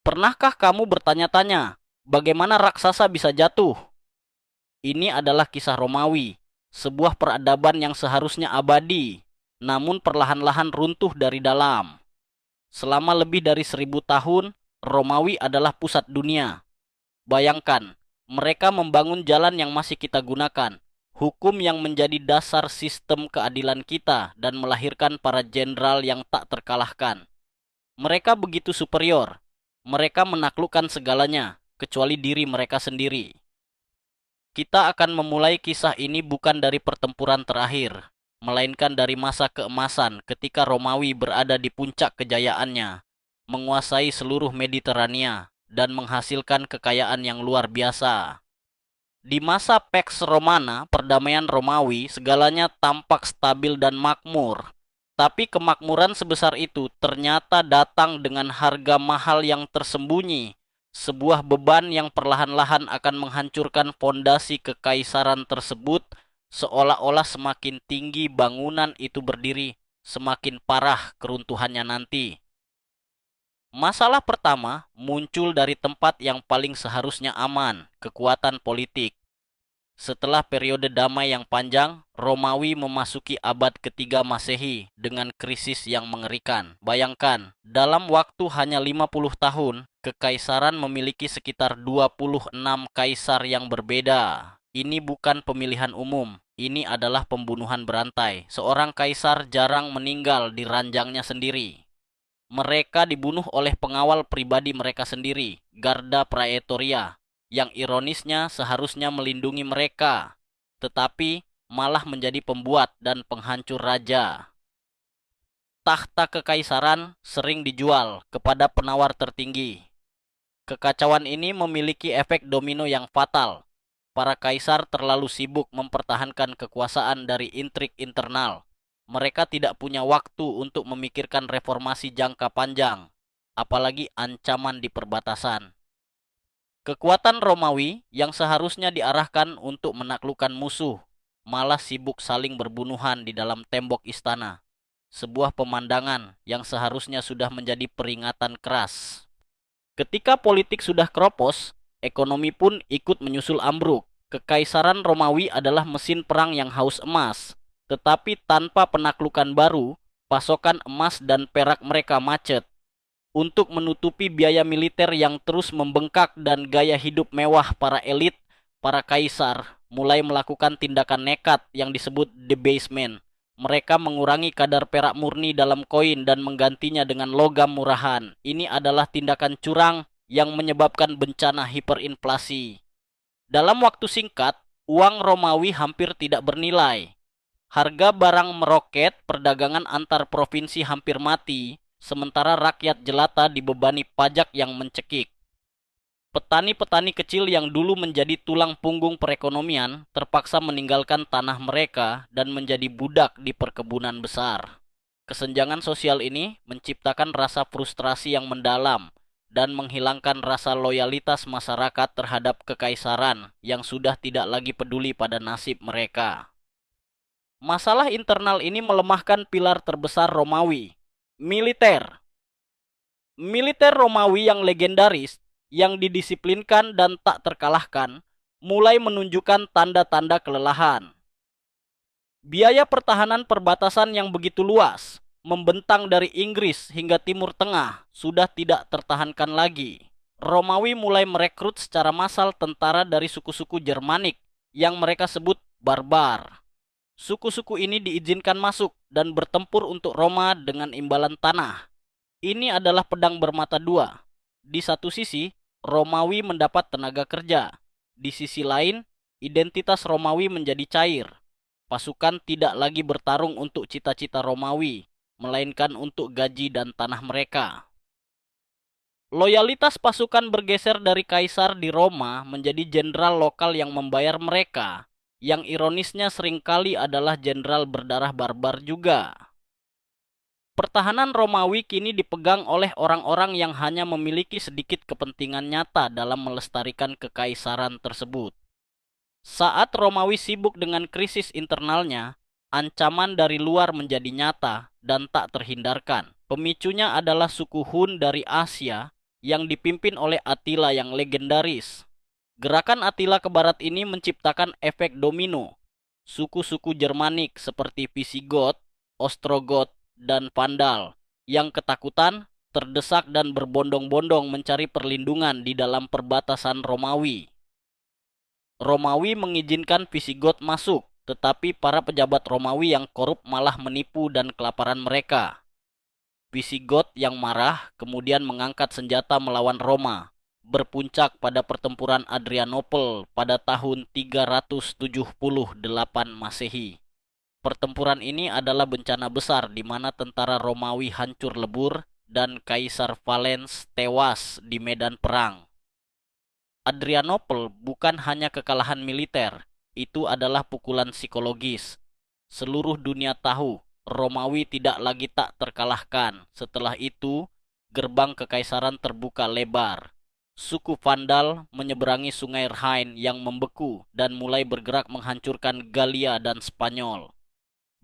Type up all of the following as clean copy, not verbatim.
Pernahkah kamu bertanya-tanya, bagaimana raksasa bisa jatuh? Ini adalah kisah Romawi, sebuah peradaban yang seharusnya abadi, namun perlahan-lahan runtuh dari dalam. Selama lebih dari 1000 tahun, Romawi adalah pusat dunia. Bayangkan, mereka membangun jalan yang masih kita gunakan, hukum yang menjadi dasar sistem keadilan kita, dan melahirkan para jenderal yang tak terkalahkan. Mereka begitu superior. Mereka menaklukkan segalanya, kecuali diri mereka sendiri. Kita akan memulai kisah ini bukan dari pertempuran terakhir, melainkan dari masa keemasan ketika Romawi berada di puncak kejayaannya, menguasai seluruh Mediterania, dan menghasilkan kekayaan yang luar biasa. Di masa Pax Romana, perdamaian Romawi, segalanya tampak stabil dan makmur. Tapi kemakmuran sebesar itu ternyata datang dengan harga mahal yang tersembunyi. Sebuah beban yang perlahan-lahan akan menghancurkan fondasi kekaisaran tersebut, seolah-olah semakin tinggi bangunan itu berdiri, semakin parah keruntuhannya nanti. Masalah pertama muncul dari tempat yang paling seharusnya aman, kekuatan politik. Setelah periode damai yang panjang, Romawi memasuki abad ketiga Masehi dengan krisis yang mengerikan. Bayangkan, dalam waktu hanya 50 tahun, kekaisaran memiliki sekitar 26 kaisar yang berbeda. Ini bukan pemilihan umum, ini adalah pembunuhan berantai. Seorang kaisar jarang meninggal di ranjangnya sendiri. Mereka dibunuh oleh pengawal pribadi mereka sendiri, Garda Praetoria, yang ironisnya seharusnya melindungi mereka, tetapi malah menjadi pembuat dan penghancur raja. Tahta kekaisaran sering dijual kepada penawar tertinggi. Kekacauan ini memiliki efek domino yang fatal. Para kaisar terlalu sibuk mempertahankan kekuasaan dari intrik internal. Mereka tidak punya waktu untuk memikirkan reformasi jangka panjang, apalagi ancaman di perbatasan. Kekuatan Romawi yang seharusnya diarahkan untuk menaklukkan musuh, malah sibuk saling berbunuhan di dalam tembok istana. Sebuah pemandangan yang seharusnya sudah menjadi peringatan keras. Ketika politik sudah keropos, ekonomi pun ikut menyusul ambruk. Kekaisaran Romawi adalah mesin perang yang haus emas, tetapi tanpa penaklukan baru, pasokan emas dan perak mereka macet. Untuk menutupi biaya militer yang terus membengkak dan gaya hidup mewah para elit, para kaisar mulai melakukan tindakan nekat yang disebut debasement. Mereka mengurangi kadar perak murni dalam koin dan menggantinya dengan logam murahan. Ini adalah tindakan curang yang menyebabkan bencana hiperinflasi. Dalam waktu singkat, uang Romawi hampir tidak bernilai. Harga barang meroket, perdagangan antar provinsi hampir mati, sementara rakyat jelata dibebani pajak yang mencekik. Petani-petani kecil yang dulu menjadi tulang punggung perekonomian terpaksa meninggalkan tanah mereka dan menjadi budak di perkebunan besar. Kesenjangan sosial ini menciptakan rasa frustrasi yang mendalam dan menghilangkan rasa loyalitas masyarakat terhadap kekaisaran yang sudah tidak lagi peduli pada nasib mereka. Masalah internal ini melemahkan pilar terbesar Romawi, militer. Militer Romawi yang legendaris, yang didisiplinkan dan tak terkalahkan, mulai menunjukkan tanda-tanda kelelahan. Biaya pertahanan perbatasan yang begitu luas, membentang dari Inggris hingga Timur Tengah, sudah tidak tertahankan lagi. Romawi mulai merekrut secara massal tentara dari suku-suku Germanik yang mereka sebut barbar. Suku-suku ini diizinkan masuk dan bertempur untuk Roma dengan imbalan tanah. Ini adalah pedang bermata dua. Di satu sisi, Romawi mendapat tenaga kerja. Di sisi lain, identitas Romawi menjadi cair. Pasukan tidak lagi bertarung untuk cita-cita Romawi, melainkan untuk gaji dan tanah mereka. Loyalitas pasukan bergeser dari kaisar di Roma menjadi jenderal lokal yang membayar mereka, yang ironisnya seringkali adalah jenderal berdarah barbar juga. Pertahanan Romawi kini dipegang oleh orang-orang yang hanya memiliki sedikit kepentingan nyata dalam melestarikan kekaisaran tersebut. Saat Romawi sibuk dengan krisis internalnya, ancaman dari luar menjadi nyata dan tak terhindarkan. Pemicunya adalah suku Hun dari Asia yang dipimpin oleh Attila yang legendaris. Gerakan Attila ke barat ini menciptakan efek domino. Suku-suku Germanik seperti Visigoth, Ostrogoth, dan Vandal yang ketakutan, terdesak dan berbondong-bondong mencari perlindungan di dalam perbatasan Romawi. Romawi mengizinkan Visigoth masuk, tetapi para pejabat Romawi yang korup malah menipu dan kelaparan mereka. Visigoth yang marah kemudian mengangkat senjata melawan Roma, berpuncak pada pertempuran Adrianopel pada tahun 378 Masehi. Pertempuran ini adalah bencana besar di mana tentara Romawi hancur lebur dan Kaisar Valens tewas di medan perang. Adrianopel bukan hanya kekalahan militer, itu adalah pukulan psikologis. Seluruh dunia tahu Romawi tidak lagi tak terkalahkan. Setelah itu, gerbang kekaisaran terbuka lebar. Suku Vandal menyeberangi sungai Rhine yang membeku dan mulai bergerak menghancurkan Galia dan Spanyol.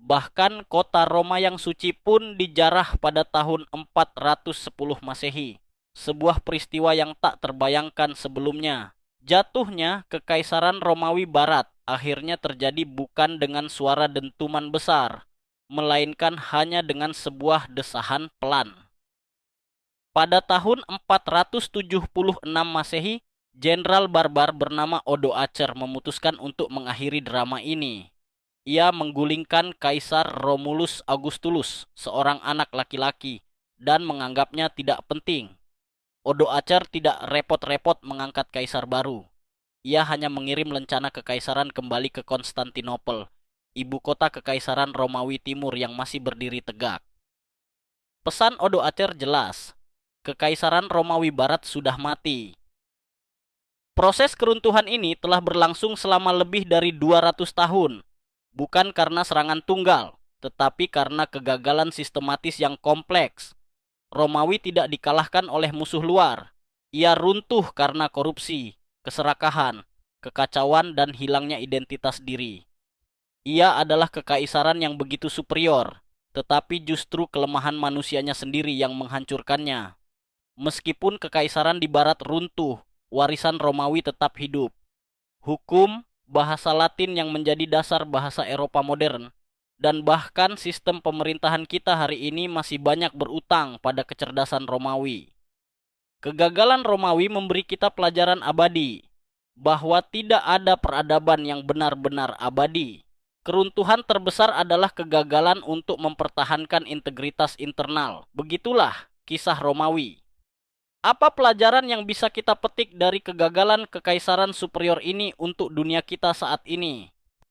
Bahkan kota Roma yang suci pun dijarah pada tahun 410 Masehi. Sebuah peristiwa yang tak terbayangkan sebelumnya. Jatuhnya Kekaisaran Romawi Barat akhirnya terjadi bukan dengan suara dentuman besar, melainkan hanya dengan sebuah desahan pelan. Pada tahun 476 Masehi, Jenderal barbar bernama Odoacer memutuskan untuk mengakhiri drama ini. Ia menggulingkan Kaisar Romulus Augustulus, seorang anak laki-laki, dan menganggapnya tidak penting. Odoacer tidak repot-repot mengangkat kaisar baru. Ia hanya mengirim lencana kekaisaran kembali ke Konstantinopel, ibu kota kekaisaran Romawi Timur yang masih berdiri tegak. Pesan Odoacer jelas, Kekaisaran Romawi Barat sudah mati. Proses keruntuhan ini telah berlangsung selama lebih dari 200 tahun. Bukan karena serangan tunggal, tetapi karena kegagalan sistematis yang kompleks. Romawi tidak dikalahkan oleh musuh luar. Ia runtuh karena korupsi, keserakahan, kekacauan, dan hilangnya identitas diri. Ia adalah kekaisaran yang begitu superior, tetapi justru kelemahan manusianya sendiri yang menghancurkannya. Meskipun kekaisaran di barat runtuh, warisan Romawi tetap hidup. Hukum, bahasa Latin yang menjadi dasar bahasa Eropa modern, dan bahkan sistem pemerintahan kita hari ini masih banyak berutang pada kecerdasan Romawi. Kegagalan Romawi memberi kita pelajaran abadi, bahwa tidak ada peradaban yang benar-benar abadi. Keruntuhan terbesar adalah kegagalan untuk mempertahankan integritas internal. Begitulah kisah Romawi. Apa pelajaran yang bisa kita petik dari kegagalan kekaisaran superior ini untuk dunia kita saat ini?